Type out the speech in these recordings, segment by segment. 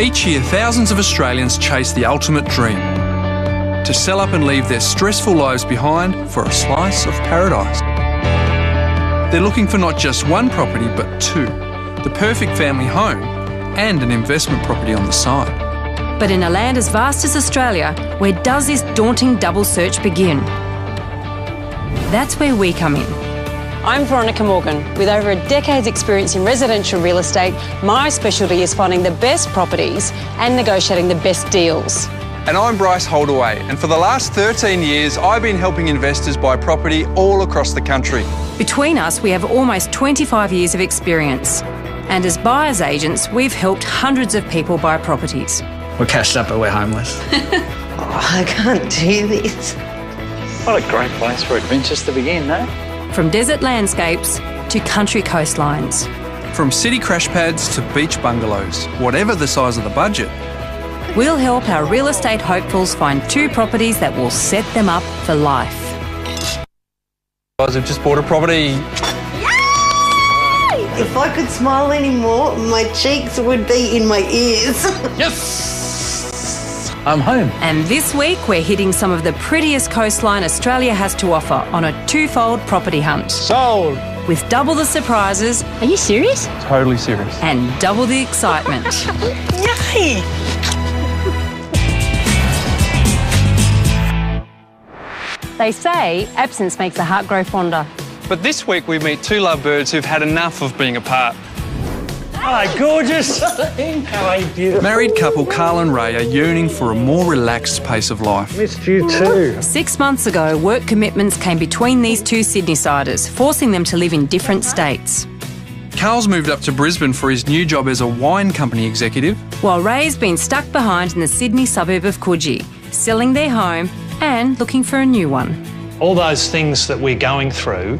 Each year, thousands of Australians chase the ultimate dream: to sell up and leave their stressful lives behind for a slice of paradise. They're looking for not just one property, but two: the perfect family home and an investment property on the side. But in a land as vast as Australia, where does this daunting double search begin? That's where we come in. I'm Veronica Morgan. With over a decade's experience in residential real estate, my specialty is finding the best properties and negotiating the best deals. And I'm Bryce Holdaway, and for the last 13 years, I've been helping investors buy property all across the country. Between us, we have almost 25 years of experience. And as buyer's agents, we've helped hundreds of people buy properties. We're cashed up, but we're homeless. I can't do this. What a great place for adventures to begin, no? From desert landscapes to country coastlines. From city crash pads to beach bungalows, whatever the size of the budget. We'll help our real estate hopefuls find two properties that will set them up for life. Guys, I've just bought a property. If I could smile anymore, my cheeks would be in my ears. Yes! I'm home. And this week, we're hitting some of the prettiest coastline Australia has to offer on a twofold property hunt. Sold! With double the surprises. Are you serious? Totally serious. And double the excitement. Yay! They say absence makes the heart grow fonder. But this week we meet two lovebirds who've had enough of being apart. Hi, gorgeous. How are you, beautiful? Married couple Carl and Ray are yearning for a more relaxed pace of life. Missed you too. 6 months ago, work commitments came between these two Sydney-siders, forcing them to live in different states. Carl's moved up to Brisbane for his new job as a wine company executive. While Ray's been stuck behind in the Sydney suburb of Coogee, selling their home and looking for a new one. All those things that we're going through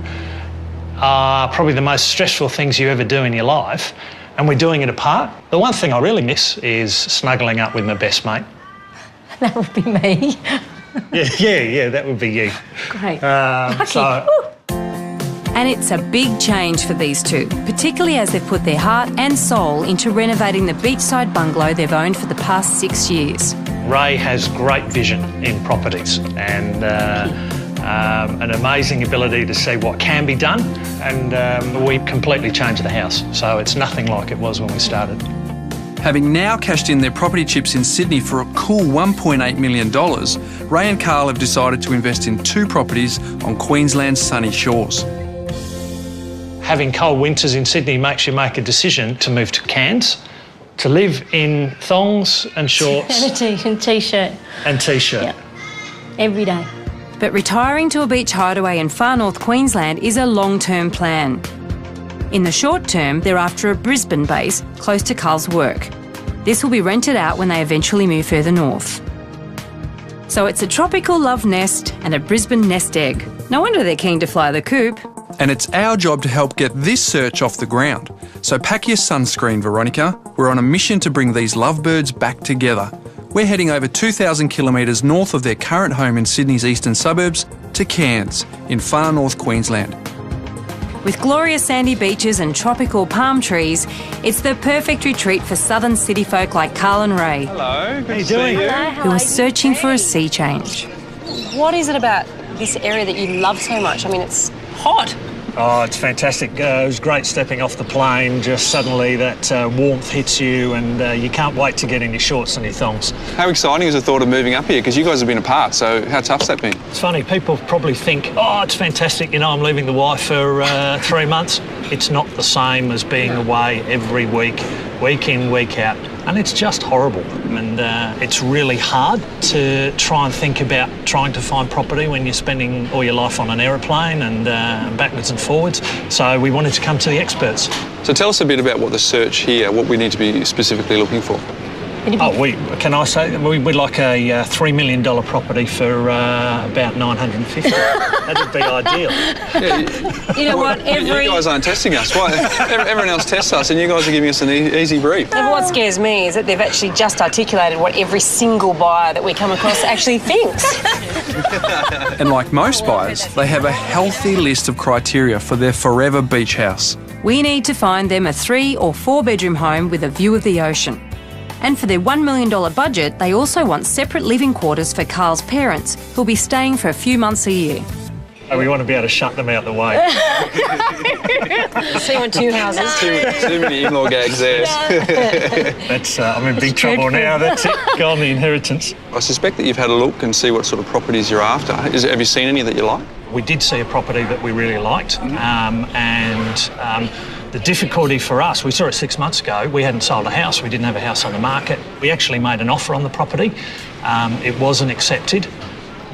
are probably the most stressful things you ever do in your life, and we're doing it apart. The one thing I really miss is snuggling up with my best mate. That would be me. Yeah, that would be you. Great. And it's a big change for these two, particularly as they've put their heart and soul into renovating the beachside bungalow they've owned for the past 6 years. Ray has great vision in properties and an amazing ability to see what can be done, and we completely changed the house, so it's nothing like it was when we started. Having now cashed in their property chips in Sydney for a cool $1.8 million, Ray and Carl have decided to invest in two properties on Queensland's sunny shores. Having cold winters in Sydney makes you make a decision to move to Cairns, to live in thongs and shorts And T-shirt. and T-shirt. Yeah. Every day. But retiring to a beach hideaway in far north Queensland is a long-term plan. In the short term, they're after a Brisbane base close to Carl's work. This will be rented out when they eventually move further north. So it's a tropical love nest and a Brisbane nest egg. No wonder they're keen to fly the coop. And it's our job to help get this search off the ground. So pack your sunscreen, Veronica. We're on a mission to bring these lovebirds back together. We're heading over 2,000 kilometres north of their current home in Sydney's eastern suburbs to Cairns in far north Queensland. With glorious sandy beaches and tropical palm trees, it's the perfect retreat for southern city folk like Carl and Ray, Hello, How you doing? who are searching for a sea change. What is it about this area that you love so much? I mean, it's hot. Oh, it's fantastic. It was great stepping off the plane. Just suddenly that warmth hits you and you can't wait to get in your shorts and your thongs. How exciting is the thought of moving up here? Because you guys have been apart, so how tough's that been? It's funny, people probably think, oh, it's fantastic, I'm leaving the wife for 3 months. It's not the same as being away every week in, week out. And it's just horrible. And it's really hard to try and think about trying to find property when you're spending all your life on an aeroplane and backwards and forwards. So we wanted to come to the experts. So tell us a bit about what the search here, what we need to be specifically looking for. We'd like a $3 million property for about $950. That'd be ideal. Yeah, You know what? You guys aren't testing us. Why? Everyone else tests us and you guys are giving us an easy brief. What scares me is that they've actually just articulated what every single buyer that we come across actually thinks. And like most buyers, they have a healthy list of criteria for their forever beach house. We need to find them a 3 or 4 bedroom home with a view of the ocean. And for their $1 million budget, they also want separate living quarters for Carl's parents, who'll be staying for a few months a year. We want to be able to shut them out the way. So you want two houses? Too many in-law gags there. That's, I'm in big trouble now. That's it. Go on the inheritance. I suspect that you've had a look and see what sort of properties you're after. Have you seen any that you like? We did see a property that we really liked, the difficulty for us, we saw it 6 months ago, we hadn't sold a house, we didn't have a house on the market. We actually made an offer on the property. It wasn't accepted.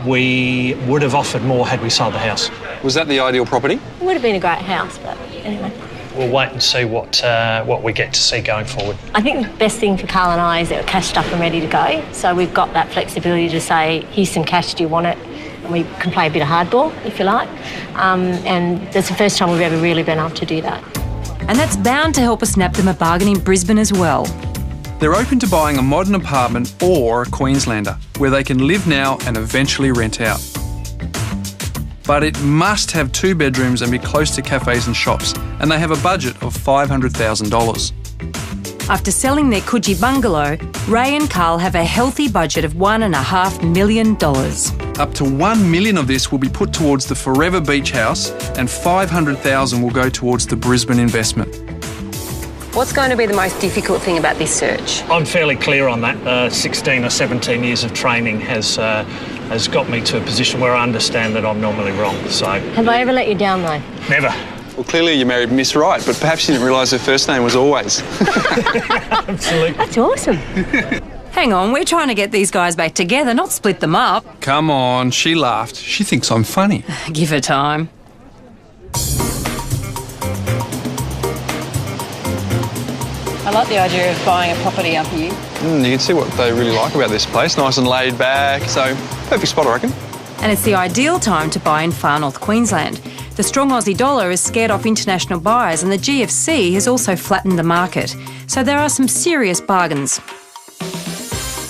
We would have offered more had we sold the house. Was that the ideal property? It would have been a great house, but anyway. We'll wait and see what we get to see going forward. I think the best thing for Carl and I is that we're cashed up and ready to go. So we've got that flexibility to say, here's some cash, do you want it? And we can play a bit of hardball, if you like. And that's the first time we've ever really been able to do that. And that's bound to help us snap them a bargain in Brisbane as well. They're open to buying a modern apartment or a Queenslander, where they can live now and eventually rent out. But it must have 2 bedrooms and be close to cafes and shops, and they have a budget of $500,000. After selling their Coogee bungalow, Ray and Carl have a healthy budget of $1.5 million. Up to $1 million of this will be put towards the Forever Beach House, and $500,000 will go towards the Brisbane investment. What's going to be the most difficult thing about this search? I'm fairly clear on that. 16 or 17 years of training has got me to a position where I understand that I'm normally wrong. So Have I ever let you down, though? never. Well, clearly you married Miss Right, but perhaps you didn't realise her first name was Always. Absolutely. That's awesome. Hang on, we're trying to get these guys back together, not split them up. Come on, she laughed. She thinks I'm funny. Give her time. I like the idea of buying a property up here. You can see what they really like about this place. Nice and laid back, so perfect spot, I reckon. And it's the ideal time to buy in far north Queensland. The strong Aussie dollar has scared off international buyers, and the GFC has also flattened the market. So there are some serious bargains.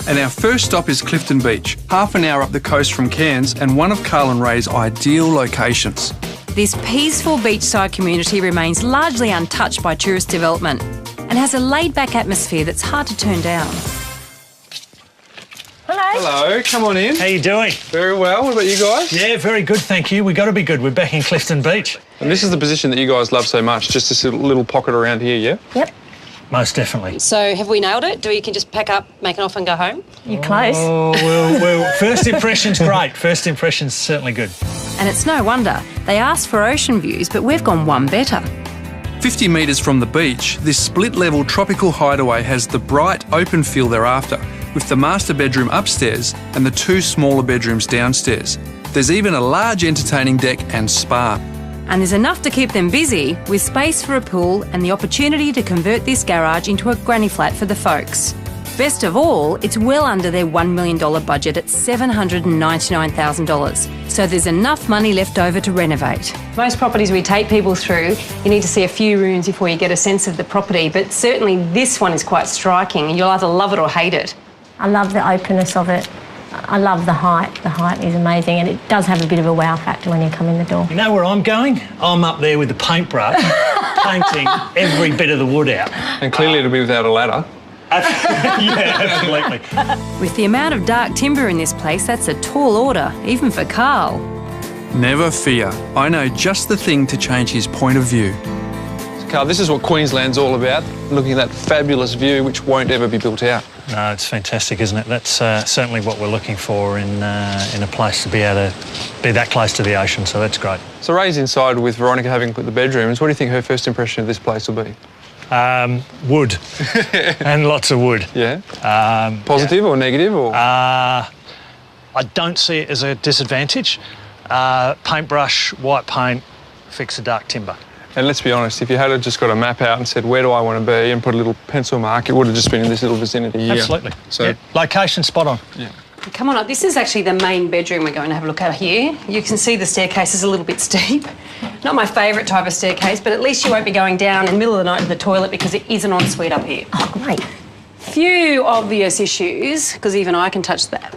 And our first stop is Clifton Beach, half an hour up the coast from Cairns, and one of Carl and Ray's ideal locations. This peaceful beachside community remains largely untouched by tourist development and has a laid-back atmosphere that's hard to turn down. Hello, come on in. How you doing? Very well. What about you guys? Yeah, very good, thank you. We've got to be good. We're back in Clifton Beach. And this is the position that you guys love so much, just this little pocket around here, yeah? Yep. Most definitely. So have we nailed it? Do we can just pack up, make an offer and go home? You're close. Oh, well, first impression's great. First impression's certainly good. And it's no wonder. They asked for ocean views, but we've gone one better. 50 metres from the beach, this split-level tropical hideaway has the bright, open feel thereafter, with the master bedroom upstairs and the 2 smaller bedrooms downstairs. There's even a large entertaining deck and spa. And there's enough to keep them busy, with space for a pool and the opportunity to convert this garage into a granny flat for the folks. Best of all, it's well under their $1 million budget at $799,000. So there's enough money left over to renovate. Most properties we take people through, you need to see a few rooms before you get a sense of the property, but certainly this one is quite striking. You'll either love it or hate it. I love the openness of it. I love the height. The height is amazing, and it does have a bit of a wow factor when you come in the door. You know where I'm going? I'm up there with the paintbrush, painting every bit of the wood out. And clearly it'll be without a ladder. Yeah, absolutely. With the amount of dark timber in this place, that's a tall order, even for Carl. Never fear. I know just the thing to change his point of view. Carl, this is what Queensland's all about, looking at that fabulous view which won't ever be built out. No, it's fantastic, isn't it? That's certainly what we're looking for in a place to be able to be that close to the ocean, so that's great. So Ray's inside with Veronica having put the bedrooms. What do you think her first impression of this place will be? Wood. And lots of wood. Yeah? Positive or negative? Or? I don't see it as a disadvantage. Paintbrush, white paint, fix the dark timber. And let's be honest, if you had just got a map out and said, where do I want to be, and put a little pencil mark, it would have just been in this little vicinity here. Absolutely. So, yeah. Location spot on. Yeah. Come on up. This is actually the main bedroom we're going to have a look at here. You can see the staircase is a little bit steep. Not my favourite type of staircase, but at least you won't be going down in the middle of the night to the toilet because it is an ensuite up here. Oh, great. Few obvious issues, because even I can touch that.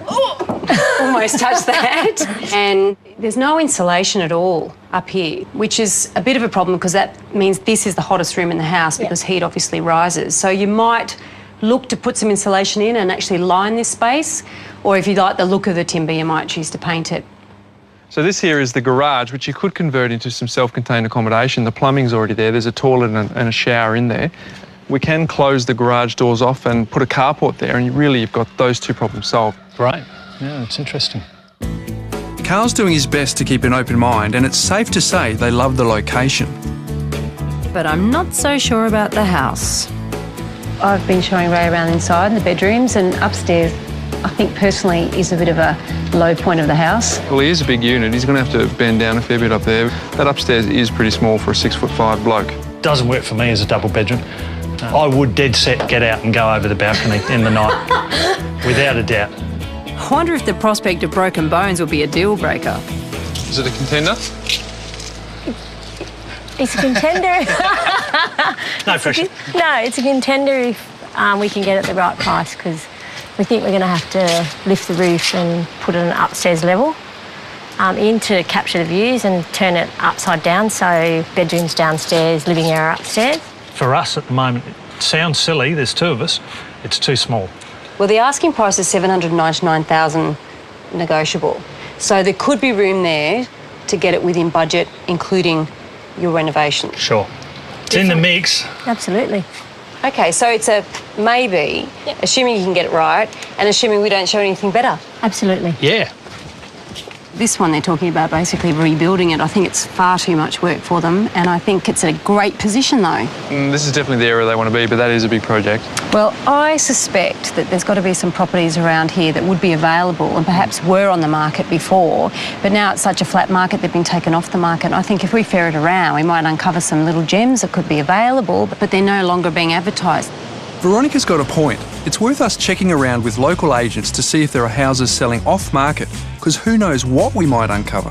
Almost touch that. And there's no insulation at all up here, which is a bit of a problem because that means this is the hottest room in the house because heat obviously rises. So you might look to put some insulation in and actually line this space, or if you like the look of the timber, you might choose to paint it. So this here is the garage, which you could convert into some self-contained accommodation. The plumbing's already there. There's a toilet and a shower in there. We can close the garage doors off and put a carport there, and you've got those two problems solved. Great. Yeah, it's interesting. Carl's doing his best to keep an open mind, and it's safe to say they love the location. But I'm not so sure about the house. I've been showing Ray around inside in the bedrooms, and upstairs I think personally is a bit of a low point of the house. Well, he is a big unit. He's going to have to bend down a fair bit up there. That upstairs is pretty small for a 6'5" bloke. Doesn't work for me as a double bedroom. I would dead set get out and go over the balcony in the night, without a doubt. I wonder if the prospect of broken bones will be a deal breaker. Is it a contender? It's a contender. No pressure. No, it's a contender if we can get it the right price, because we think we're going to have to lift the roof and put it an upstairs level in to capture the views and turn it upside down, so bedrooms downstairs, living area upstairs. For us at the moment, it sounds silly, there's two of us, it's too small. Well, the asking price is $799,000 negotiable. So there could be room there to get it within budget, including your renovation. Sure. It's in the mix. Absolutely. Okay, so it's a maybe, assuming you can get it right, and assuming we don't show anything better. Absolutely. Yeah. This one they're talking about basically rebuilding it. I think it's far too much work for them, and I think it's a great position though. This is definitely the area they want to be, but that is a big project. Well, I suspect that there's got to be some properties around here that would be available and perhaps were on the market before, but now it's such a flat market they've been taken off the market. And I think if we ferret around, we might uncover some little gems that could be available, but they're no longer being advertised. Veronica's got a point. It's worth us checking around with local agents to see if there are houses selling off-market, because who knows what we might uncover.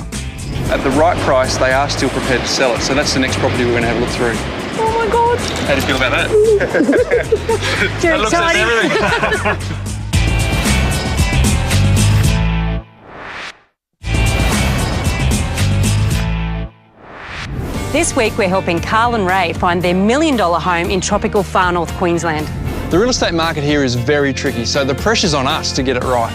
At the right price, they are still prepared to sell it, so that's the next property we're going to have a look through. Oh my God! How do you feel about that? Too exciting. This week we're helping Carl and Ray find their $1 million home in tropical far north Queensland. The real estate market here is very tricky, so the pressure's on us to get it right.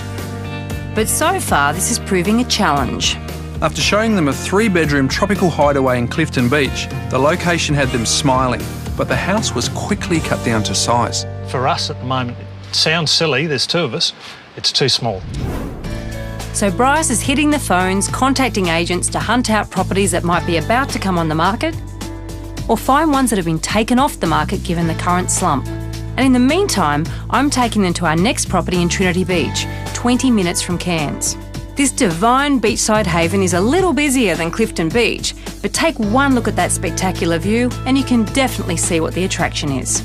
But so far, this is proving a challenge. After showing them a 3-bedroom tropical hideaway in Clifton Beach, the location had them smiling, but the house was quickly cut down to size. For us at the moment, it sounds silly, there's two of us, it's too small. So Bryce is hitting the phones, contacting agents to hunt out properties that might be about to come on the market, or find ones that have been taken off the market given the current slump. And in the meantime, I'm taking them to our next property in Trinity Beach, 20 minutes from Cairns. This divine beachside haven is a little busier than Clifton Beach, but take one look at that spectacular view and you can definitely see what the attraction is.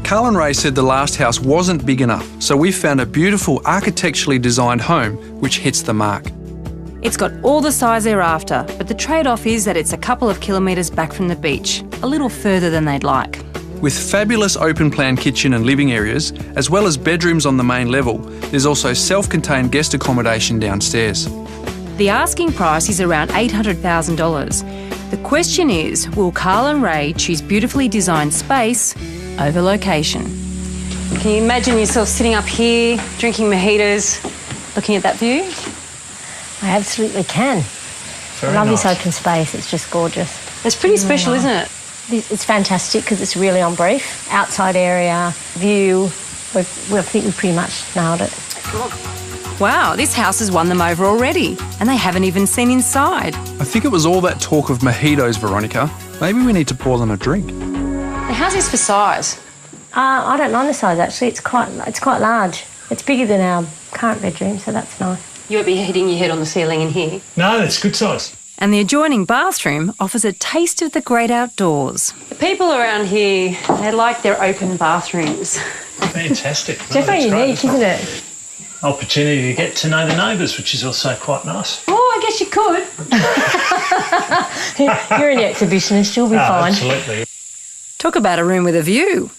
Carl and Ray said the last house wasn't big enough, so we found a beautiful architecturally designed home which hits the mark. It's got all the size they're after, but the trade-off is that it's a couple of kilometres back from the beach, a little further than they'd like. With fabulous open-plan kitchen and living areas, as well as bedrooms on the main level, there's also self-contained guest accommodation downstairs. The asking price is around $800,000. The question is, will Carl and Ray choose beautifully designed space over location? Can you imagine yourself sitting up here, drinking mojitos, looking at that view? I absolutely can. I love this open space, it's just gorgeous. It's pretty special, isn't it? It's fantastic because it's really on brief. Outside area, view, I think we've pretty much nailed it. Wow, this house has won them over already, and they haven't even seen inside. I think it was all that talk of mojitos, Veronica. Maybe we need to pour them a drink. How's this for size? I don't mind the size actually. It's quite large. It's bigger than our current bedroom, so that's nice. You won't be hitting your head on the ceiling in here. No, it's good size. And the adjoining bathroom offers a taste of the great outdoors. The people around here, they like their open bathrooms. Fantastic. Definitely unique, isn't it? Opportunity to get to know the neighbours, which is also quite nice. Oh, I guess you could. You're an exhibitionist, you'll be fine. Absolutely. Talk about a room with a view.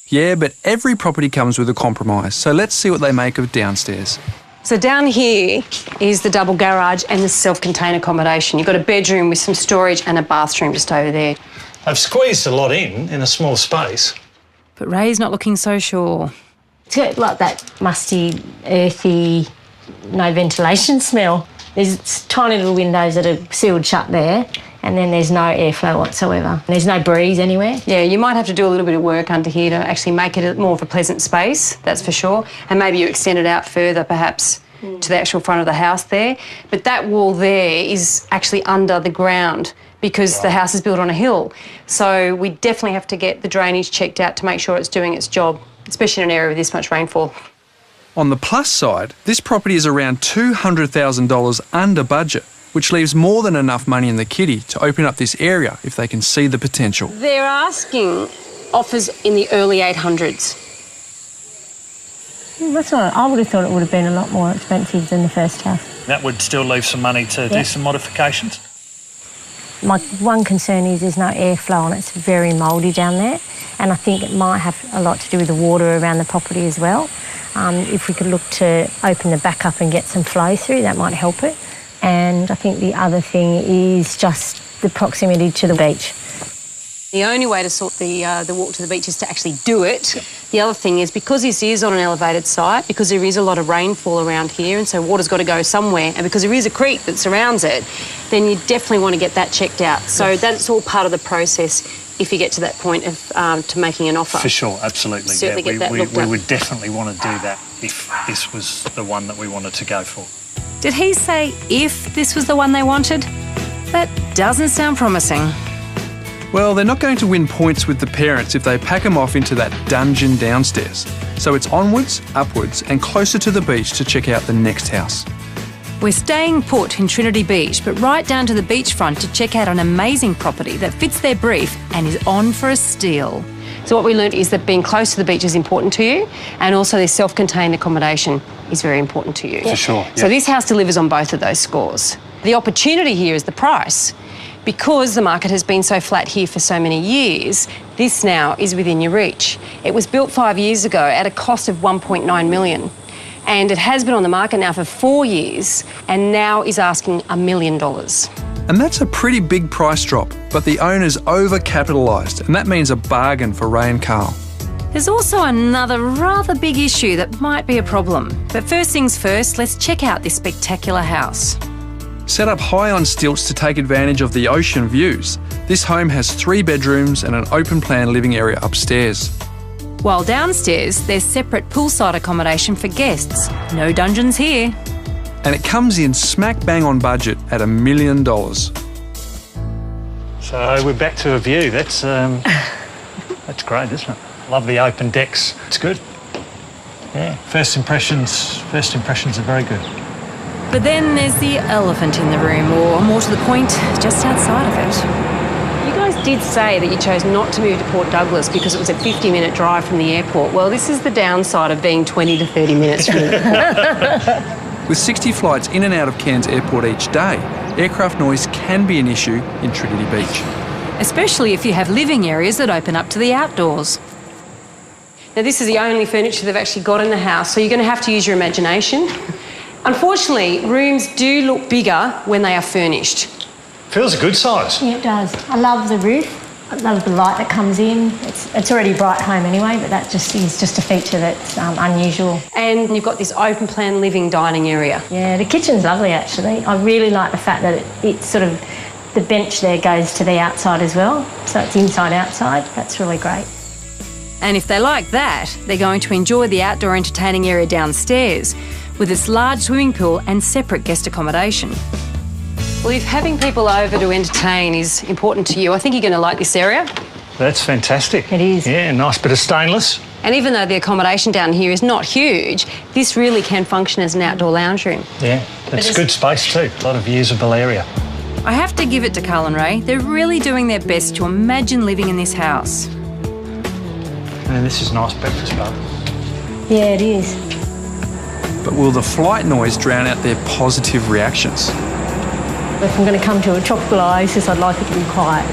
Yeah, but every property comes with a compromise, so let's see what they make of downstairs. So down here is the double garage and the self-contained accommodation. You've got a bedroom with some storage and a bathroom just over there. I've squeezed a lot in a small space. But Ray's not looking so sure. It's got like that musty, earthy, no ventilation smell. There's tiny little windows that are sealed shut there, and then there's no airflow whatsoever. There's no breeze anywhere. Yeah, you might have to do a little bit of work under here to actually make it more of a pleasant space, that's for sure. And maybe you extend it out further, perhaps, to the actual front of the house there. But that wall there is actually under the ground because the house is built on a hill. So we definitely have to get the drainage checked out to make sure it's doing its job, especially in an area with this much rainfall. On the plus side, this property is around $200,000 under budget, which leaves more than enough money in the kitty to open up this area if they can see the potential. They're asking offers in the early 800s. That's all right. I would have thought it would have been a lot more expensive than the first house. That would still leave some money to do some modifications. My one concern is there's no airflow on it. It's very mouldy down there, and I think it might have a lot to do with the water around the property as well. If we could look to open the back up and get some flow through, that might help it. And I think the other thing is just the proximity to the beach. The only way to sort the walk to the beach is to actually do it. The other thing is, because this is on an elevated site, because there is a lot of rainfall around here, and so water's got to go somewhere, and because there is a creek that surrounds it, then you definitely want to get that checked out. So that's all part of the process if you get to that point of to making an offer. For sure, absolutely. Certainly get that looked at. We would definitely want to do that if this was the one that we wanted to go for. Did he say if this was the one they wanted? That doesn't sound promising. Well, they're not going to win points with the parents if they pack them off into that dungeon downstairs. So it's onwards, upwards and closer to the beach to check out the next house. We're staying put in Trinity Beach, but right down to the beachfront to check out an amazing property that fits their brief and is on for a steal. So what we learned is that being close to the beach is important to you, and also this self-contained accommodation is very important to you. For sure. So this house delivers on both of those scores. The opportunity here is the price. Because the market has been so flat here for so many years, this now is within your reach. It was built 5 years ago at a cost of $1.9 million. And it has been on the market now for 4 years and now is asking $1 million. And that's a pretty big price drop, but the owner's over-capitalised, and that means a bargain for Ray and Carl. There's also another rather big issue that might be a problem. But first things first, let's check out this spectacular house. Set up high on stilts to take advantage of the ocean views, this home has 3 bedrooms and an open-plan living area upstairs. While downstairs, there's separate poolside accommodation for guests. No dungeons here. And it comes in smack bang on budget at $1 million. So we're back to a view. That's great, isn't it? Love the open decks. It's good. Yeah. First impressions are very good. But then there's the elephant in the room, or more to the point, just outside of it. You guys did say that you chose not to move to Port Douglas because it was a 50-minute drive from the airport. Well, this is the downside of being 20 to 30 minutes from the airport. With 60 flights in and out of Cairns Airport each day, aircraft noise can be an issue in Trinity Beach. Especially if you have living areas that open up to the outdoors. Now, this is the only furniture they've actually got in the house, so you're going to have to use your imagination. Unfortunately, rooms do look bigger when they are furnished. Feels a good size. Yeah, it does. I love the roof. I love the light that comes in. It's already bright home anyway, but that just is just a feature that's unusual. And you've got this open plan living dining area. Yeah, the kitchen's lovely actually. I really like the fact that it's sort of, the bench there goes to the outside as well, so it's inside outside. That's really great. And if they like that, they're going to enjoy the outdoor entertaining area downstairs, with its large swimming pool and separate guest accommodation. Well, if having people over to entertain is important to you, I think you're going to like this area. That's fantastic. It is. Yeah, nice bit of stainless. And even though the accommodation down here is not huge, this really can function as an outdoor lounge room. Yeah, it's good space too. A lot of usable area. I have to give it to Carl and Ray. They're really doing their best to imagine living in this house. And this is a nice breakfast bar. Yeah, it is. But will the flight noise drown out their positive reactions? If I'm going to come to a tropical oasis, I'd like it to be quiet.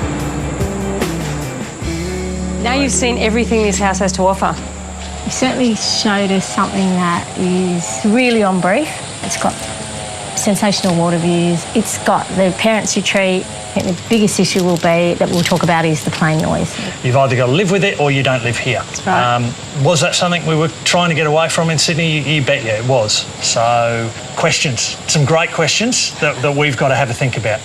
Now you've seen everything this house has to offer. You certainly showed us something that is really on brief. It's got sensational water views. It's got the parents' retreat. I think the biggest issue will be that we'll talk about is the plane noise. You've either got to live with it or you don't live here. That's right. Was that something we were trying to get away from in Sydney? You bet you it was. So, questions. Some great questions that we've got to have a think about.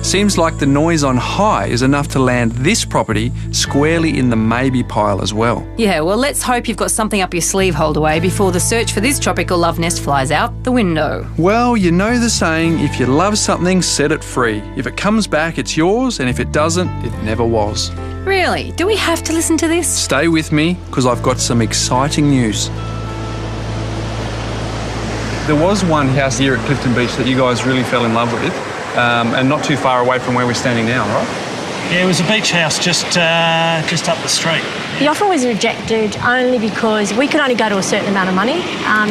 Seems like the noise on high is enough to land this property squarely in the maybe pile as well. Yeah, well, let's hope you've got something up your sleeve, Holdaway, before the search for this tropical love nest flies out the window. Well, you know the saying, if you love something, set it free. If it comes back, it's yours, and if it doesn't, it never was. Really? Do we have to listen to this? Stay with me, because I've got some exciting news. There was one house here at Clifton Beach that you guys really fell in love with, and not too far away from where we're standing now, right? Yeah, it was a beach house just up the street. The offer was rejected only because we could only go to a certain amount of money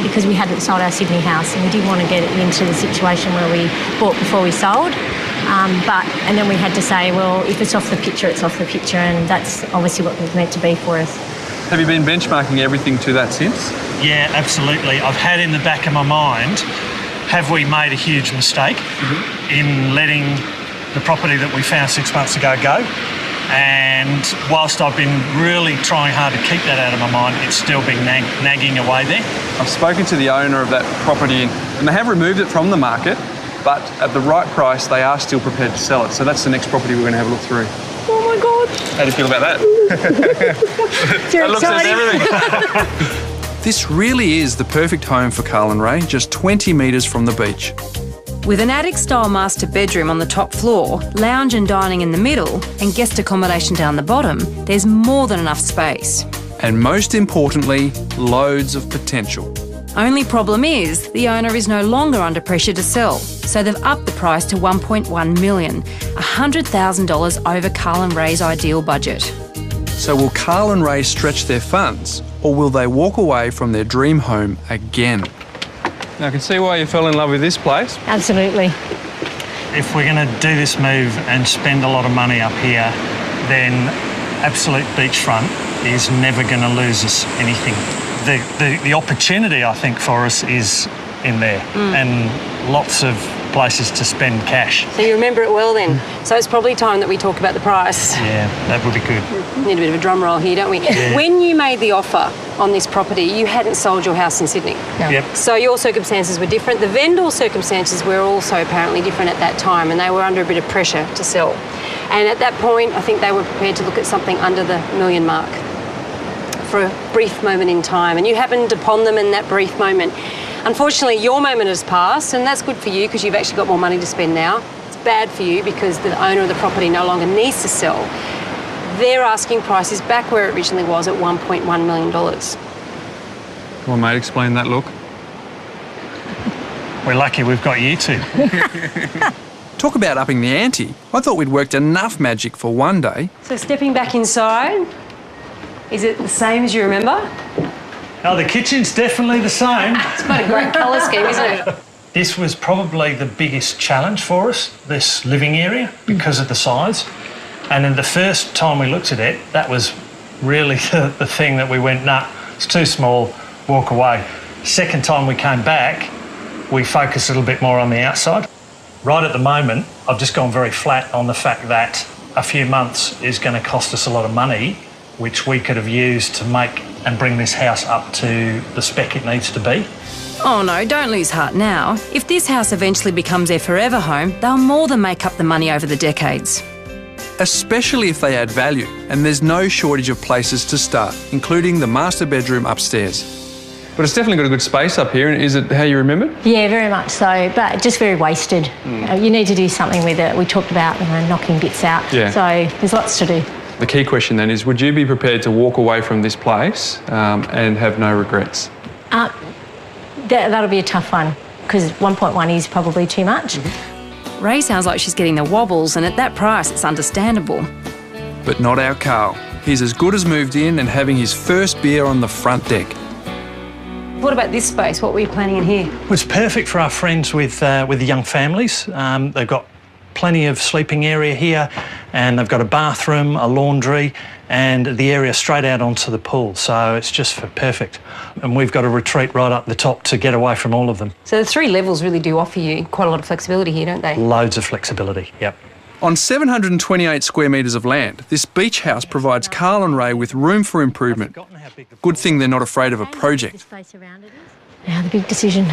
because we hadn't sold our Sydney house, and we didn't want to get into the situation where we bought before we sold. And then we had to say, well, if it's off the picture, it's off the picture, and that's obviously what it was meant to be for us. Have you been benchmarking everything to that since? Yeah, absolutely. I've had in the back of my mind, have we made a huge mistake in letting the property that we found 6 months ago go? And whilst I've been really trying hard to keep that out of my mind, it's still been nagging away there. I've spoken to the owner of that property and they have removed it from the market, but at the right price, they are still prepared to sell it. So that's the next property we're going to have a look through. Oh my God. How do you feel about that? That looks at everything. This really is the perfect home for Carl and Ray, just 20 metres from the beach. With an attic-style master bedroom on the top floor, lounge and dining in the middle, and guest accommodation down the bottom, there's more than enough space. And most importantly, loads of potential. Only problem is, the owner is no longer under pressure to sell, so they've upped the price to $1.1 million, $100,000 over Carl and Ray's ideal budget. So will Carl and Ray stretch their funds, or will they walk away from their dream home again? Now, I can see why you fell in love with this place. Absolutely. If we're going to do this move and spend a lot of money up here, then absolute beachfront is never going to lose us anything. The opportunity, I think, for us is in there, and lots of places to spend cash. So you remember it well then. So it's probably time that we talk about the price. Yeah, that would be good. Need a bit of a drum roll here, don't we? Yeah. When you made the offer on this property, you hadn't sold your house in Sydney. No. Yep. So your circumstances were different. The vendor circumstances were also apparently different at that time, and they were under a bit of pressure to sell. And at that point, I think they were prepared to look at something under the $1 million mark for a brief moment in time. And you happened upon them in that brief moment. Unfortunately, your moment has passed, and that's good for you because you've actually got more money to spend now. It's bad for you because the owner of the property no longer needs to sell. Their asking price is back where it originally was at $1.1 million. Come on, mate, explain that look. We're lucky we've got you two. Talk about upping the ante. I thought we'd worked enough magic for one day. So stepping back inside, is it the same as you remember? Oh, the kitchen's definitely the same. It's quite a great colour scheme, isn't it? This was probably the biggest challenge for us, this living area, because of the size. And then the first time we looked at it, that was really the thing that we went, nah, it's too small, walk away. Second time we came back, we focused a little bit more on the outside. Right at the moment, I've just gone very flat on the fact that a few months is going to cost us a lot of money, which we could have used to make and bring this house up to the spec it needs to be. Oh no, don't lose heart now. If this house eventually becomes their forever home, they'll more than make up the money over the decades. Especially if they add value, and there's no shortage of places to start, including the master bedroom upstairs. But it's definitely got a good space up here. Is it how you remembered? Yeah, very much so, but just very wasted. You need to do something with it. We talked about knocking bits out, so there's lots to do. The key question then is, would you be prepared to walk away from this place and have no regrets? That'll be a tough one, because 1.1 is probably too much. Ray sounds like she's getting the wobbles, and at that price, it's understandable. But not our Carl. He's as good as moved in and having his first beer on the front deck. What about this space? What were you planning in here? It was perfect for our friends with the young families. They've got plenty of sleeping area here, and they've got a bathroom, a laundry, and the area straight out onto the pool. So it's just perfect. And we've got a retreat right up the top to get away from all of them. So the 3 levels really do offer you quite a lot of flexibility here, don't they? Loads of flexibility, yep. On 728 square metres of land, this beach house provides Carl and Ray with room for improvement. Good thing they're not afraid of a project. Now the big decision.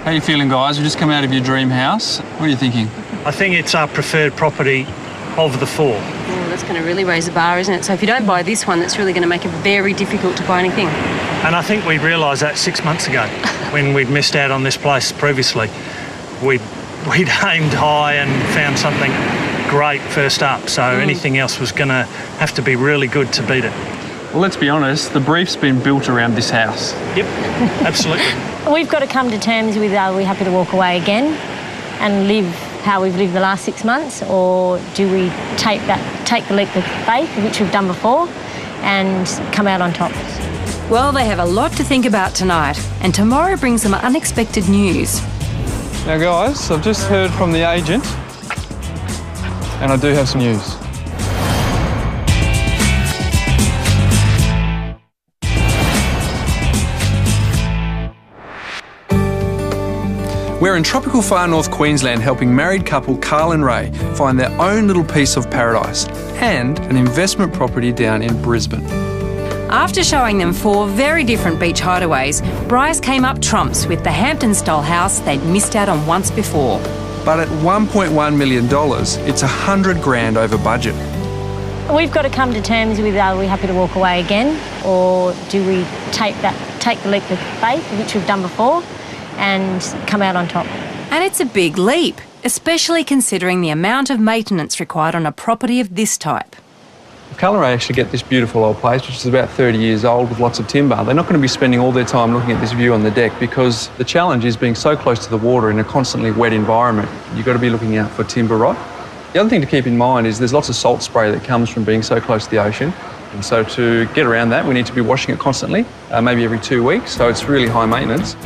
How are you feeling, guys? You've just come out of your dream house. What are you thinking? I think it's our preferred property of the 4. Oh, that's going to really raise the bar, isn't it? So if you don't buy this one, that's really going to make it very difficult to buy anything. And I think we realised that 6 months ago when we'd missed out on this place previously. We'd aimed high and found something great first up, so anything else was going to have to be really good to beat it. Well, let's be honest, the brief's been built around this house. Yep, absolutely. We've got to come to terms with, are we happy to walk away again and live how we've lived the last 6 months, or do we take the leap of faith, which we've done before, and come out on top? Well, they have a lot to think about tonight, and tomorrow brings them unexpected news. Now, guys, I've just heard from the agent, and I do have some news. We're in tropical far north Queensland helping married couple Carl and Ray find their own little piece of paradise and an investment property down in Brisbane. After showing them 4 very different beach hideaways, Bryce came up trumps with the Hampton-style house they'd missed out on once before. But at $1.1 million, it's $100,000 over budget. We've got to come to terms with, are we happy to walk away again, or do we take the leap of faith, which we've done before, and come out on top? And it's a big leap, especially considering the amount of maintenance required on a property of this type. If Carl and Ray actually get this beautiful old place, which is about 30 years old with lots of timber, they're not going to be spending all their time looking at this view on the deck, because the challenge is being so close to the water in a constantly wet environment. You've got to be looking out for timber rot. The other thing to keep in mind is there's lots of salt spray that comes from being so close to the ocean. And so to get around that, we need to be washing it constantly, maybe every 2 weeks, so it's really high maintenance.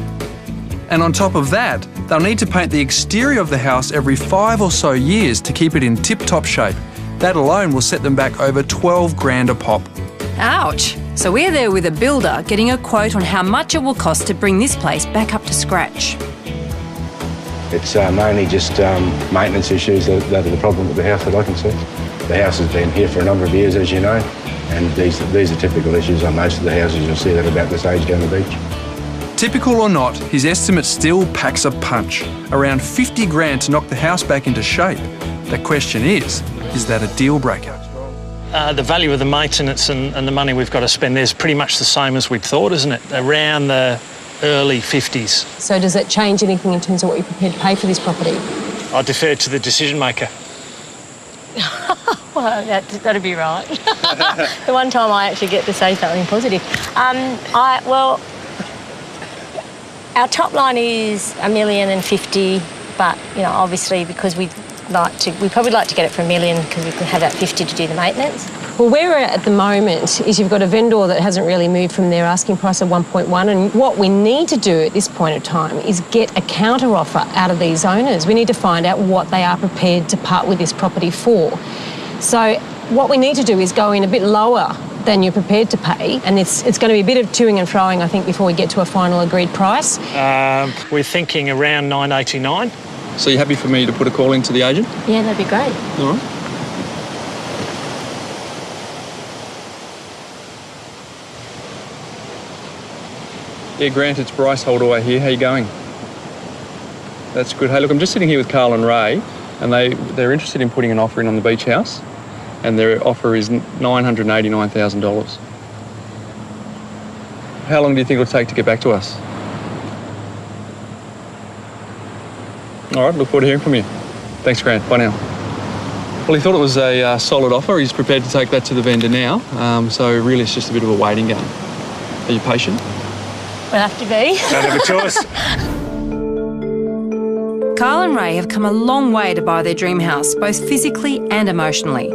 And on top of that, they'll need to paint the exterior of the house every 5 or so years to keep it in tip-top shape. That alone will set them back over $12,000 a pop. Ouch! So we're there with a builder getting a quote on how much it will cost to bring this place back up to scratch. It's mainly just maintenance issues that are the problem with the house that I can see. The house has been here for a number of years, as you know, and these are typical issues on most of the houses. You'll see that about this age down the beach. Typical or not, his estimate still packs a punch. Around $50,000 to knock the house back into shape. The question is that a deal breaker? The value of the maintenance and the money we've got to spend there is pretty much the same as we'd thought, isn't it? Around the early 50s. So does that change anything in terms of what you're prepared to pay for this property? I defer to the decision maker. Well, that'd be right. The one time I actually get to say something positive. Our top line is $1,050,000, but obviously because we'd probably like to get it for $1 million because we can have that 50 to do the maintenance. Well, where we're at the moment is you've got a vendor that hasn't really moved from their asking price of 1.1, and what we need to do at this point of time is get a counter offer out of these owners. We need to find out what they are prepared to part with this property for. So what we need to do is go in a bit lower than you're prepared to pay, and it's going to be a bit of toing and froing, I think, before we get to a final agreed price. We're thinking around $989. So you're happy for me to put a call into the agent? Yeah, that'd be great. All right. Yeah, Grant, it's Bryce Holdaway here. How you going? That's good. Hey, look, I'm just sitting here with Carl and Ray, and they're interested in putting an offer in on the beach house, and their offer is $989,000. How long do you think it'll take to get back to us? All right, look forward to hearing from you. Thanks, Grant. Bye now. Well, he thought it was a solid offer. He's prepared to take that to the vendor now, so really it's just a bit of a waiting game. Are you patient? We'll have to be. Don't have a choice. Carl and Ray have come a long way to buy their dream house, both physically and emotionally.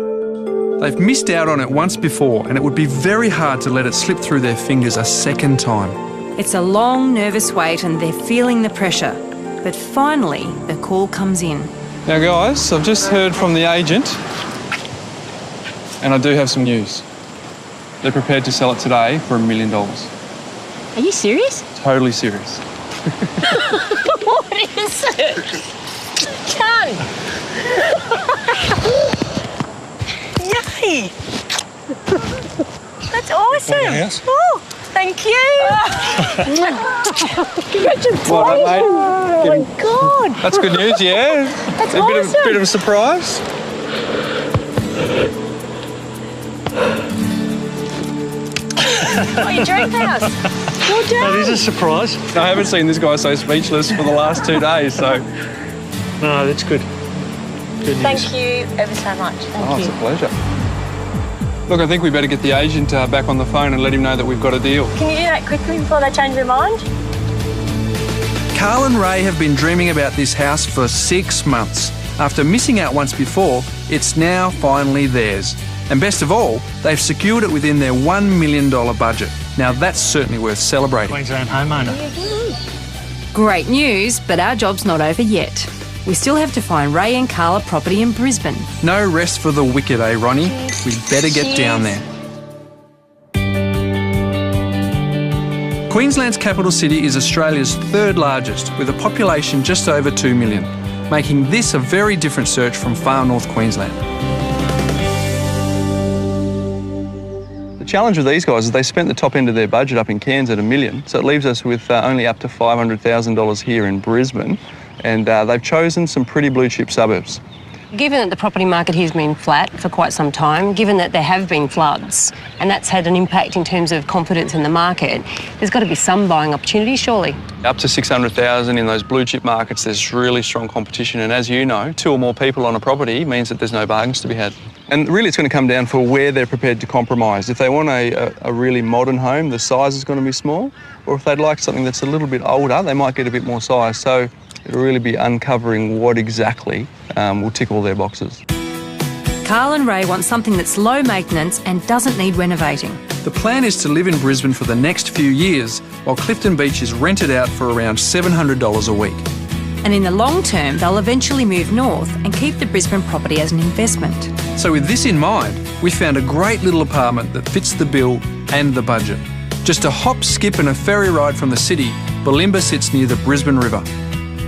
They've missed out on it once before, and it would be very hard to let it slip through their fingers a second time. It's a long, nervous wait and they're feeling the pressure. But finally, the call comes in. Now guys, I've just heard from the agent and I do have some news. They're prepared to sell it today for $1 million. Are you serious? Totally serious. What is it? Can't. Yay! That's awesome. Yes. Oh, thank you. Congratulations. Well done, mate. Oh my God. That's good news, yeah? That's a awesome. bit of a surprise. Oh, your dream house. Well done. That is a surprise. I haven't seen this guy so speechless for the last 2 days, so... No, that's good. Good news. Thank you ever so much. Thank It's you. a pleasure. Look, I think we better get the agent back on the phone and let him know that we've got a deal. Can you do that quickly before they change their mind? Carl and Ray have been dreaming about this house for 6 months. After missing out once before, it's now finally theirs. And best of all, they've secured it within their $1 million budget. Now that's certainly worth celebrating. Queensland homeowner. Great news, but our job's not over yet. We still have to find Ray and Carl a property in Brisbane. No rest for the wicked, eh, Ronnie? We better get down there. Queensland's capital city is Australia's 3rd largest, with a population just over 2 million, making this a very different search from far north Queensland. The challenge with these guys is they spent the top end of their budget up in Cairns at $1 million, so it leaves us with only up to $500,000 here in Brisbane, and they've chosen some pretty blue chip suburbs. Given that the property market here has been flat for quite some time, given that there have been floods, and that's had an impact in terms of confidence in the market, there's got to be some buying opportunity, surely. Up to 600,000 in those blue chip markets, there's really strong competition, and as you know, 2 or more people on a property means that there's no bargains to be had. And really it's going to come down for where they're prepared to compromise. If they want a really modern home, the size is going to be small, or if they'd like something that's a little bit older, they might get a bit more size. So it'll really be uncovering what exactly will tick all their boxes. Carl and Ray want something that's low maintenance and doesn't need renovating. The plan is to live in Brisbane for the next few years, while Clifton Beach is rented out for around $700 a week. And in the long term, they'll eventually move north and keep the Brisbane property as an investment. So with this in mind, we found a great little apartment that fits the bill and the budget. Just a hop, skip and a ferry ride from the city, Bulimba sits near the Brisbane River.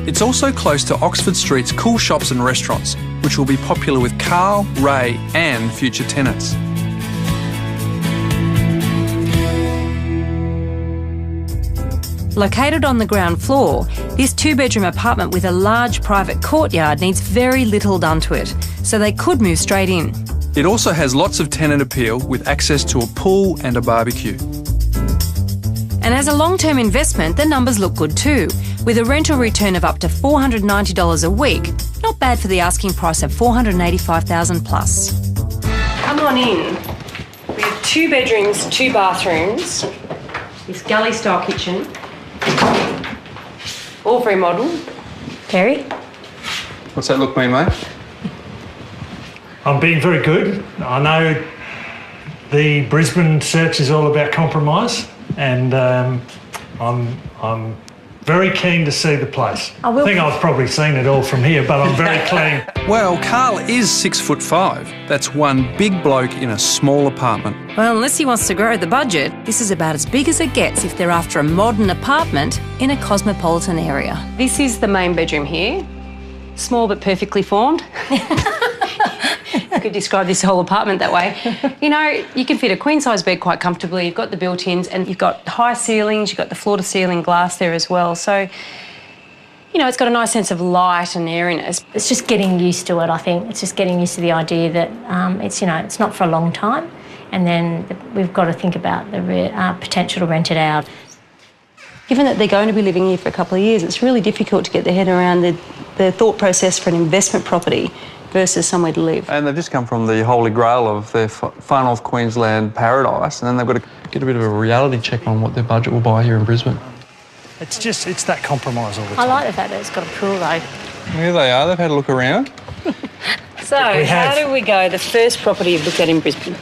It's also close to Oxford Street's cool shops and restaurants, which will be popular with Carl, Ray and future tenants. Located on the ground floor, this 2-bedroom apartment with a large private courtyard needs very little done to it, so they could move straight in. It also has lots of tenant appeal with access to a pool and a barbecue. And as a long-term investment, the numbers look good too, with a rental return of up to $490 a week. Not bad for the asking price of $485,000 plus. Come on in. We have 2 bedrooms, 2 bathrooms, this galley-style kitchen, all very modern. Terry? What's that look mean, mate? I'm being very good. I know the Brisbane search is all about compromise, and I'm very keen to see the place. I think I've probably seen it all from here, but I'm very keen. Well, Carl is 6'5". That's one big bloke in a small apartment. Well, unless he wants to grow the budget, this is about as big as it gets if they're after a modern apartment in a cosmopolitan area. This is the main bedroom here. Small but perfectly formed. You could describe this whole apartment that way. You know, you can fit a queen-size bed quite comfortably. You've got the built-ins and you've got high ceilings. You've got the floor-to-ceiling glass there as well. So, you know, it's got a nice sense of light and airiness. It's just getting used to it, I think. It's just getting used to the idea that it's, you know, it's not for a long time, and then we've got to think about the potential to rent it out. Given that they're going to be living here for a couple of years, it's really difficult to get their head around the thought process for an investment property versus somewhere to live. And they've just come from the holy grail of their far north Queensland paradise, and then they've got to get a bit of a reality check on what their budget will buy here in Brisbane. It's that compromise all the time. I like the fact that it's got a pool though. Here they are, they've had a look around. So, how do we go? The first property you've looked at in Brisbane?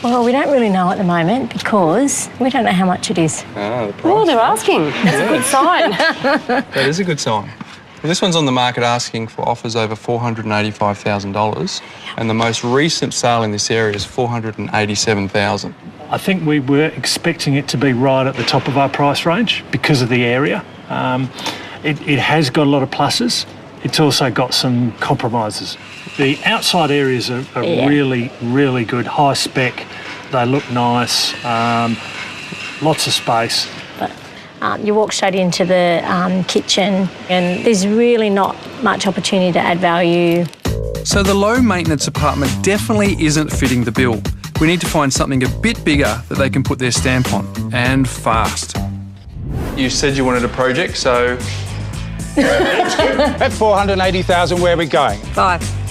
Well, we don't really know at the moment because we don't know how much it is. Ah, the price. Oh, they're asking. That's a good sign. That is a good sign. This one's on the market asking for offers over $485,000, and the most recent sale in this area is $487,000. I think we were expecting it to be right at the top of our price range because of the area. It has got a lot of pluses. It's also got some compromises. The outside areas are really, really good, high spec. They look nice, lots of space. You walk straight into the kitchen and there's really not much opportunity to add value. So the low maintenance apartment definitely isn't fitting the bill. We need to find something a bit bigger that they can put their stamp on, and fast. You said you wanted a project, so... At $480,000, where are we going? 5.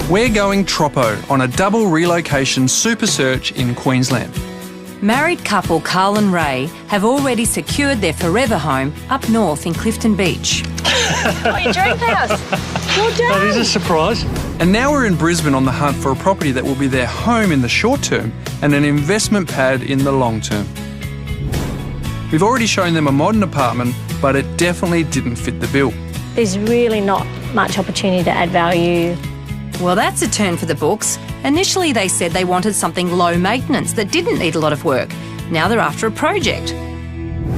We're going Troppo on a double relocation super search in Queensland. Married couple Carl and Ray have already secured their forever home up north in Clifton Beach. Oh, your dream house. Well done. That is a surprise. And now we're in Brisbane on the hunt for a property that will be their home in the short term and an investment pad in the long term. We've already shown them a modern apartment, but it definitely didn't fit the bill. There's really not much opportunity to add value. Well, that's a turn for the books. Initially, they said they wanted something low maintenance that didn't need a lot of work. Now they're after a project.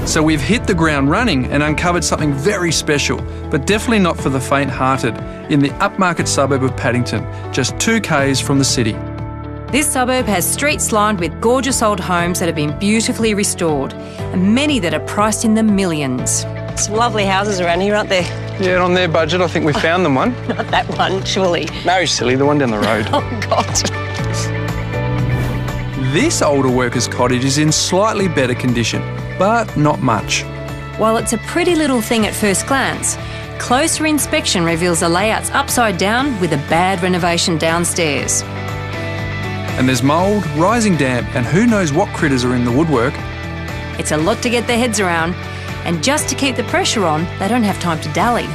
So we've hit the ground running and uncovered something very special, but definitely not for the faint-hearted, in the upmarket suburb of Paddington, just 2 k's from the city. This suburb has streets lined with gorgeous old homes that have been beautifully restored, and many that are priced in the millions. Some lovely houses around here, aren't there? Yeah, and on their budget, I think we found them one. Not that one, surely. No, silly, the one down the road. Oh, God. This older workers' cottage is in slightly better condition, but not much. While it's a pretty little thing at first glance, closer inspection reveals the layout's upside down with a bad renovation downstairs. And there's mould, rising damp, and who knows what critters are in the woodwork. It's a lot to get their heads around, and just to keep the pressure on, they don't have time to dally.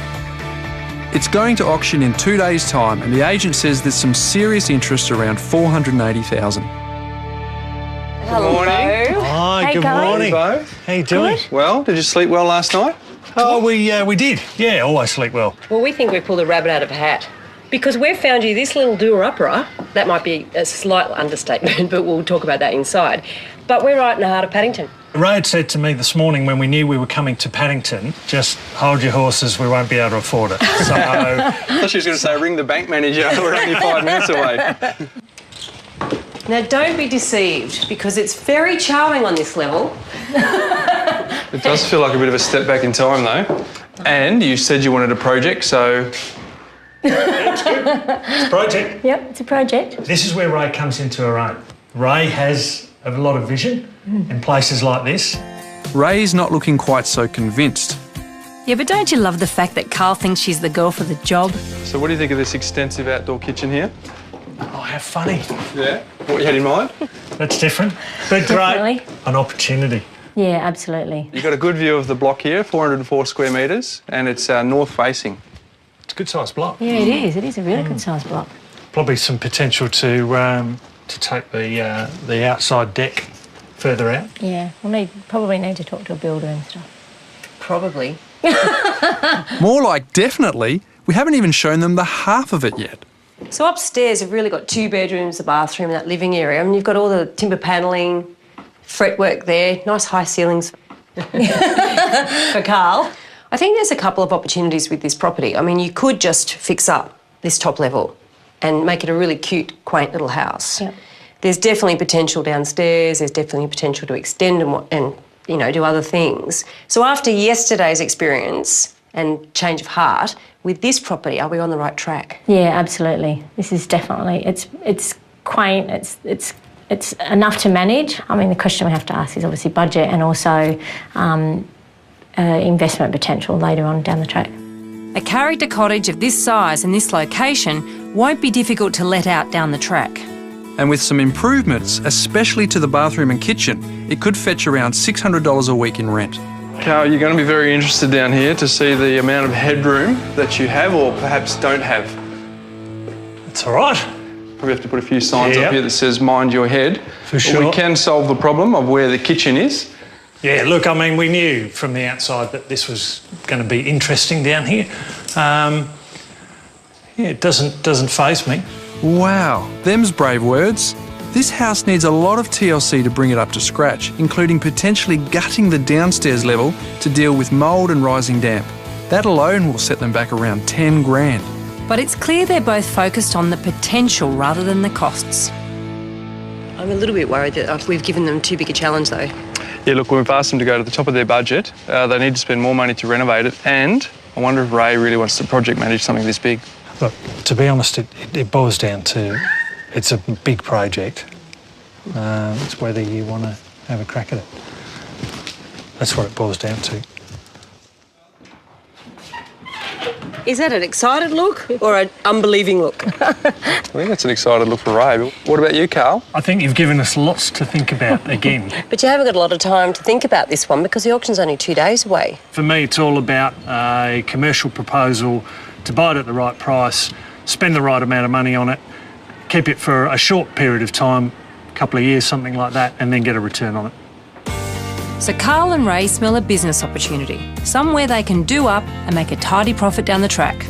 It's going to auction in 2 days' time, and the agent says there's some serious interest around $480,000. Hello. Morning. Hi, Hey, good guys. morning. Bo. How you doing? Well, did you sleep well last night? Oh, we did. Yeah, always sleep well. Well, we think we pulled a rabbit out of a hat because we've found you this little doer-upper. That might be a slight understatement, but we'll talk about that inside. But we're right in the heart of Paddington. Ray had said to me this morning when we knew we were coming to Paddington, just hold your horses, we won't be able to afford it. So, I thought she was going to say, ring the bank manager, we're only 5 minutes away. Now, don't be deceived because it's very charming on this level. It does feel like a bit of a step back in time, though. And you said you wanted a project, so... it's a project. Yep, it's a project. This is where Ray comes into her own. Ray has a lot of vision in places like this. Ray's not looking quite so convinced. Yeah, but don't you love the fact that Carl thinks she's the girl for the job? So what do you think of this extensive outdoor kitchen here? Oh, how funny. Yeah? What you had in mind? That's different, but great. Definitely. An opportunity. Yeah, absolutely. You've got a good view of the block here, 404 square metres, and it's north-facing. It's a good-sized block. Yeah, it is. It is a really good sized block. Probably some potential to take the outside deck further out. Yeah, we'll probably need to talk to a builder and stuff. Probably. More like definitely. We haven't even shown them the half of it yet. So upstairs, you've really got 2 bedrooms, a bathroom, and that living area. I mean, you've got all the timber panelling, fretwork there, nice high ceilings for Carl. I think there's a couple of opportunities with this property. I mean, you could just fix up this top level and make it a really cute, quaint little house. Yep. There's definitely potential downstairs. There's definitely potential to extend and you know, do other things. So after yesterday's experience and change of heart, with this property, are we on the right track? Yeah, absolutely. This is definitely, it's quaint, it's enough to manage. I mean, the question we have to ask is obviously budget and also investment potential later on down the track. A character cottage of this size and this location won't be difficult to let out down the track. And with some improvements, especially to the bathroom and kitchen, it could fetch around $600 a week in rent. Carl, you're going to be very interested down here to see the amount of headroom that you have or perhaps don't have. It's all right. Probably have to put a few signs up here that says mind your head. For sure. We can solve the problem of where the kitchen is. Yeah, look, I mean, we knew from the outside that this was going to be interesting down here. Yeah, it doesn't faze me. Wow, them's brave words. This house needs a lot of TLC to bring it up to scratch, including potentially gutting the downstairs level to deal with mould and rising damp. That alone will set them back around 10 grand. But it's clear they're both focused on the potential rather than the costs. I'm a little bit worried that we've given them too big a challenge, though. Yeah, look, we've asked them to go to the top of their budget. They need to spend more money to renovate it, and I wonder if Ray really wants to project manage something this big. Look, to be honest, it boils down to it's a big project. It's whether you want to have a crack at it. That's what it boils down to. Is that an excited look or an unbelieving look? I think that's an excited look for Ray. But what about you, Carl? I think you've given us lots to think about again. But you haven't got a lot of time to think about this one because the auction's only 2 days away. For me, it's all about a commercial proposal to buy it at the right price, spend the right amount of money on it, keep it for a short period of time, a couple of years, something like that, and then get a return on it. So Carl and Ray smell a business opportunity, somewhere they can do up and make a tidy profit down the track.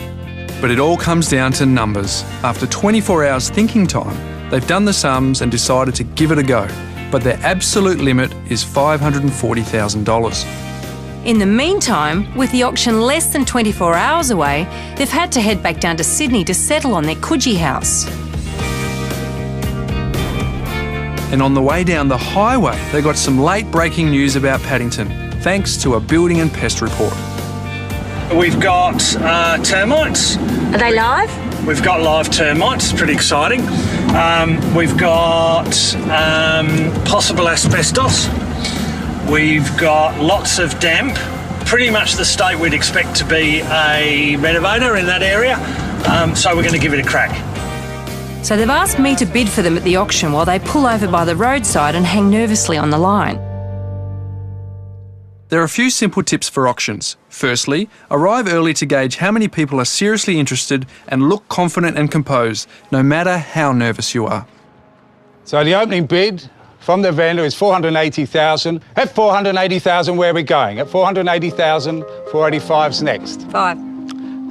But it all comes down to numbers. After 24 hours thinking time, they've done the sums and decided to give it a go. But their absolute limit is $540,000. In the meantime, with the auction less than 24 hours away, they've had to head back down to Sydney to settle on their Coogee house. And on the way down the highway, they got some late breaking news about Paddington, thanks to a building and pest report. We've got termites. Are they live? We've got live termites, pretty exciting. We've got possible asbestos. We've got lots of damp, pretty much the state we'd expect to be a renovator in that area. So we're going to give it a crack. So they've asked me to bid for them at the auction while they pull over by the roadside and hang nervously on the line. There are a few simple tips for auctions. Firstly, arrive early to gauge how many people are seriously interested and look confident and composed, no matter how nervous you are. So the opening bid from the vendor is $480,000. At $480,000, where are we going? At $480,000, 485's next. 5.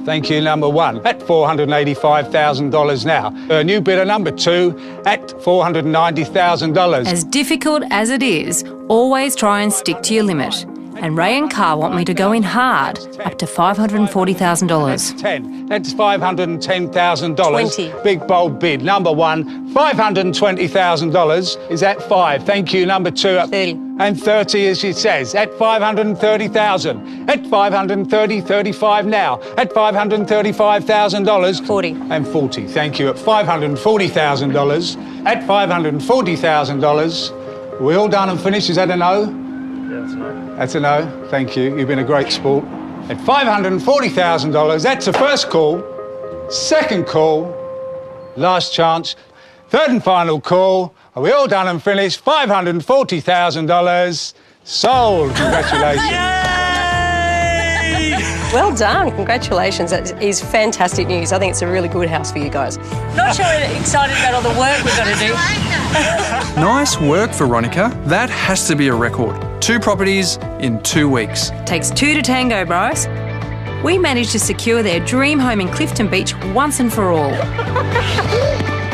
Thank you, number 1. At $485,000 now. New bidder number 2 at $490,000. As difficult as it is, always try and stick to your limit. And Ray and Carl want me to go in hard, up to $540,000. 10. That's $510,000. 20. Big bold bid. Number 1, $520,000 is at 5. Thank you, number 2. 30. And 30, as it says, at $530,000. At $530, 35 now. At $535,000. 40. And 40. Thank you. At $540,000. At $540,000. We all done and finished. Is that a no? That's a no. Thank you. You've been a great sport. At $540,000, that's the first call. Second call. Last chance. Third and final call. Are we all done and finished? $540,000 sold. Congratulations. Well done. Congratulations. That is fantastic news. I think it's a really good house for you guys. Not sure we're excited about all the work we've got to do. Nice work, Veronica. That has to be a record. 2 properties in 2 weeks. Takes 2 to tango, Bryce. We managed to secure their dream home in Clifton Beach once and for all.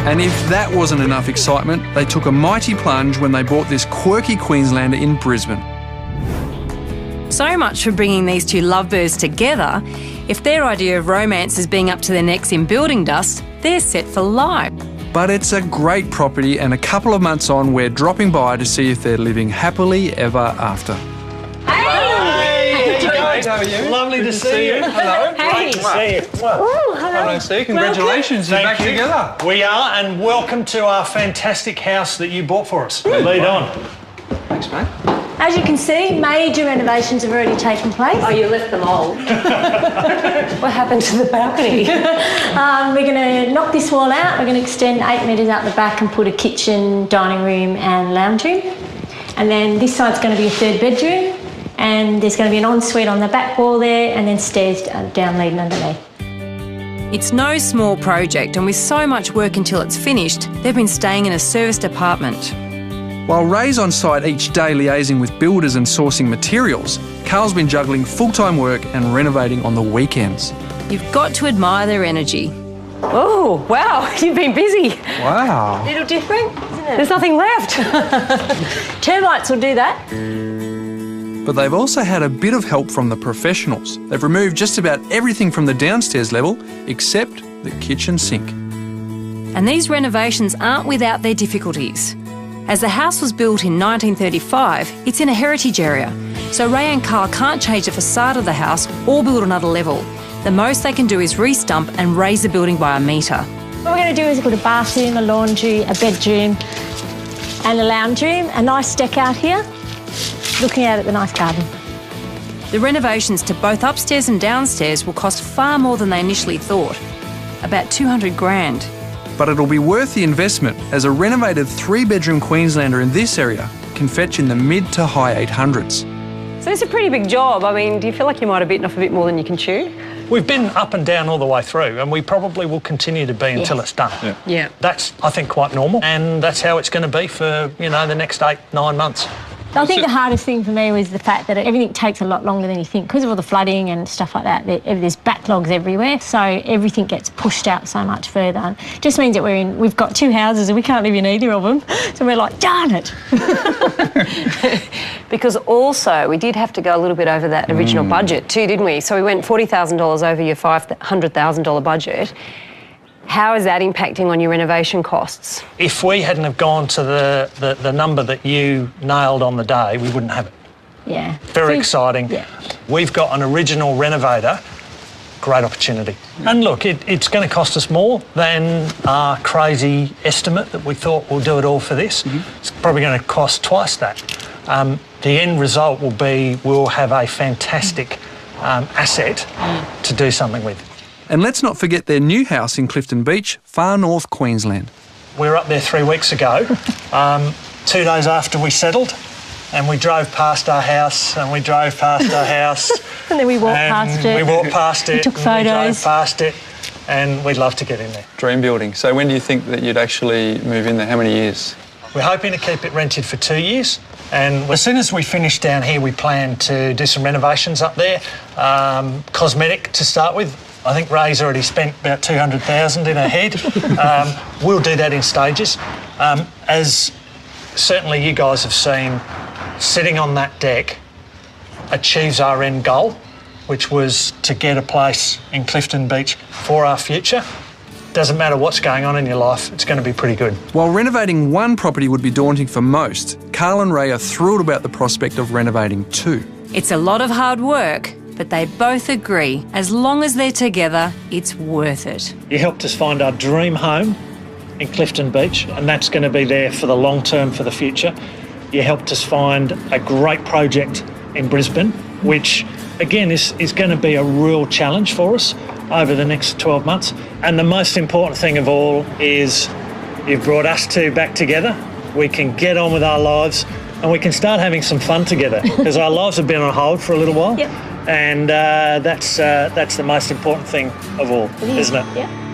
And if that wasn't enough excitement, they took a mighty plunge when they bought this quirky Queenslander in Brisbane. So much for bringing these two lovebirds together. If their idea of romance is being up to their necks in building dust, they're set for life. But it's a great property, and a couple of months on, we're dropping by to see if they're living happily ever after. Hey, how are you? Lovely to see you. Hello. Hey. Great to see you. Hello, Steve. Congratulations, you're back together. We are, and welcome to our fantastic house that you bought for us. Lead on. Thanks, mate. As you can see, major renovations have already taken place. Oh, you left them all. What happened to the balcony? We're going to knock this wall out. We're going to extend 8 metres out the back and put a kitchen, dining room and lounge room. And then this side's going to be a 3rd bedroom. And there's going to be an ensuite on the back wall there and then stairs down leading underneath. It's no small project, and with so much work until it's finished, they've been staying in a serviced apartment. While Ray's on site each day liaising with builders and sourcing materials, Carl's been juggling full-time work and renovating on the weekends. You've got to admire their energy. Oh, wow, you've been busy. Wow. A little different, isn't it? There's nothing left. Termites will do that. But they've also had a bit of help from the professionals. They've removed just about everything from the downstairs level except the kitchen sink. And these renovations aren't without their difficulties. As the house was built in 1935, it's in a heritage area, so Ray and Carl can't change the facade of the house or build another level. The most they can do is re-stump and raise the building by a metre. What we're going to do is put a bathroom, a laundry, a bedroom and a lounge room, a nice deck out here, looking out at the nice garden. The renovations to both upstairs and downstairs will cost far more than they initially thought, about 200 grand. But it'll be worth the investment, as a renovated 3-bedroom Queenslander in this area can fetch in the mid to high 800s. So it's a pretty big job. I mean, do you feel like you might have bitten off a bit more than you can chew? We've been up and down all the way through, and we probably will continue to be until it's done. Yeah. That's, I think, quite normal, and that's how it's going to be for, you know, the next 8-9 months. I think the hardest thing for me was the fact that everything takes a lot longer than you think because of all the flooding and stuff like that. There's backlogs everywhere, so everything gets pushed out so much further. It just means that we've got 2 houses and we can't live in either of them, so we're like, darn it. Because also we did have to go a little bit over that original budget too, didn't we? So we went $40,000 over your $500,000 budget. How is that impacting on your renovation costs? If we hadn't have gone to the number that you nailed on the day, we wouldn't have it. Yeah. Very exciting. Yeah. We've got an original renovator. Great opportunity. And look, it's going to cost us more than our crazy estimate that we thought we'll do it all for this. It's probably going to cost twice that. The end result will be we'll have a fantastic asset to do something with. And let's not forget their new house in Clifton Beach, far north Queensland. We were up there 3 weeks ago, 2 days after we settled, and we drove past our house, and we drove past our house. And then we walked past it. We walked past it. We took photos. We drove past it, and we'd love to get in there. Dream building. So when do you think that you'd actually move in there? How many years? We're hoping to keep it rented for 2 years. And as soon as we finish down here, we plan to do some renovations up there, cosmetic to start with. I think Ray's already spent about 200,000 in her head. We'll do that in stages. As certainly you guys have seen, sitting on that deck achieves our end goal, which was to get a place in Clifton Beach for our future. Doesn't matter what's going on in your life, it's going to be pretty good. While renovating one property would be daunting for most, Carl and Ray are thrilled about the prospect of renovating 2. It's a lot of hard work, but they both agree, as long as they're together, it's worth it. You helped us find our dream home in Clifton Beach, and that's going to be there for the long term, for the future. You helped us find a great project in Brisbane, which, again, is going to be a real challenge for us over the next 12 months. And the most important thing of all is you've brought us two back together. We can get on with our lives and we can start having some fun together, because our lives have been on hold for a little while. Yep. And that's the most important thing of all, isn't it? Yeah.